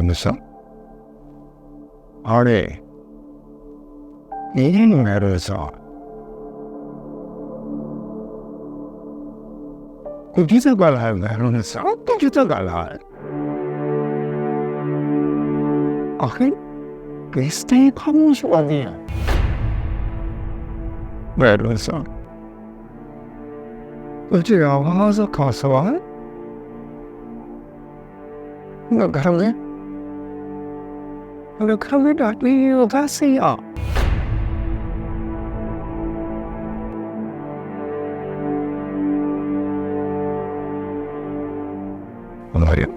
Raza. Aahey. Hey, Raza. कुछ तो गल है Raza. कुछ तो गल है. आखिर किसने खामोश कर दिया? Raza. तुझे आवाज का सवाल? घर में डांटने कैसे आ? Maryam,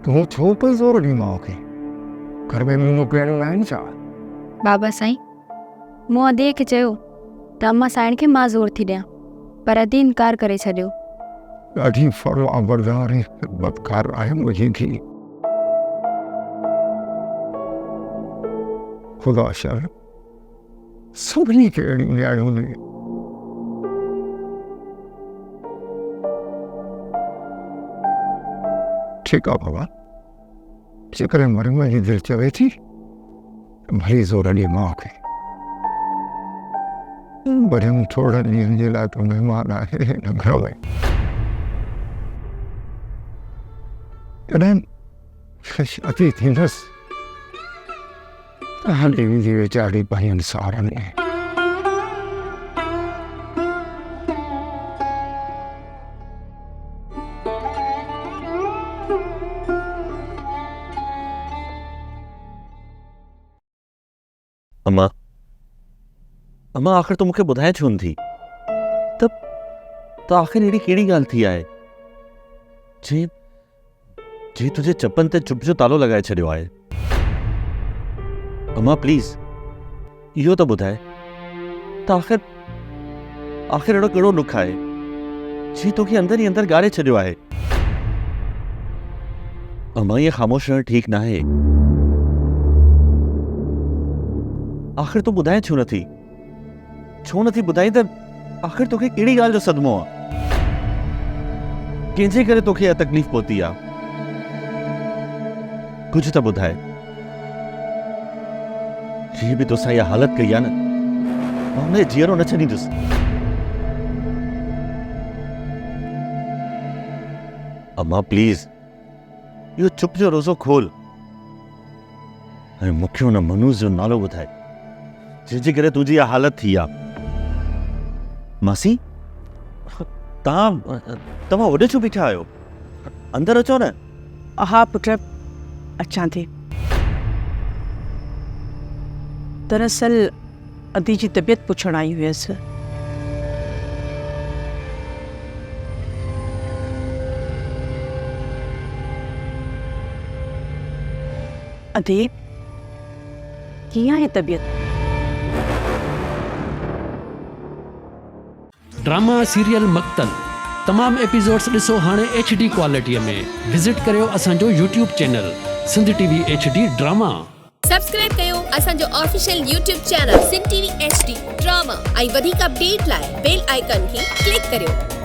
तू छुप जोर नहीं माओगे घर में मुंह पेड़ लाइन चा बाबा साईं मुंह देख चयो त अम्मा साइण खे मां ज़ोर थी ॾियां पर अदी इनकार करे छॾियो ॾाढी फरवा बरदार ऐं खिदमतकार आहे मुंहिंजी धीउ ख़ुदा शर सभिनी खे अहिड़ियूं न्याणियूं ॾे ठीकु आहे बाबा जेकॾहिं मरियम जी दिलि चवे थी भली ज़ोर ॾे माउ खे मरियम थोड़नि ॾींहंनि जे लाइ त महिमान आहे हिन घर में जॾहिं शादी थींदसि त हाली मुंहिंजी वीचारी पंहिंजनि सारनि में अम्मा अम्मा आखिर तो मूंखे ॿुधाए छो न थी त आखिर अहिड़ी कहिड़ी ॻाल्हि थी आहे जे तुंहिंजे चपनि ते चुप जो तालो लॻाए छॾियो आहे अम्मा प्लीज़ इहो त ॿुधाए त आखिर अहिड़ो कहिड़ो ॾुख आहे जे तोखे अंदर ई अंदर ॻारे छॾियो आहे अम्मा इहे ख़ामोश रहणु ठीकु न आहे आखिर तूं ॿुधाए छो नथी ॿुधाई त आखिर तोखे कहिड़ी ॻाल्हि जो सदमो आहे कंहिंजे करे तोखे इहा तकलीफ़ पहुती आहे कुझु त ॿुधाए जीअं बि तोसां इहा हालत कई आहे न मां हुनखे जीअरो न छॾींदुसि अम्मा प्लीज़ इहो चुप जो रोज़ो खोल ऐं मूंखे हुन मनूस जो नालो ॿुधाए जंहिंजे करे तुंहिंजी इहा हालत थी आहे मासी तव्हां ओॾे छो बीठा आहियो अंदरि अचो न हा पुट अचां थी दरअसल अदी जी तबीयत पुछण आई हुयसि अदी कीअं आहे तबीयत ड्रामा सीरियल मक्तल तमाम एपिसोड्स ॾिसो हाणे HD क्वालिटीअ में विज़िट करियो असांजो YouTube channel Sindh TV HD drama subscribe कयो असांजो official YouTube channel SindhTVHD drama ऐं वधीक अपडेट लाइ बेल आइकन खे क्लिक करियो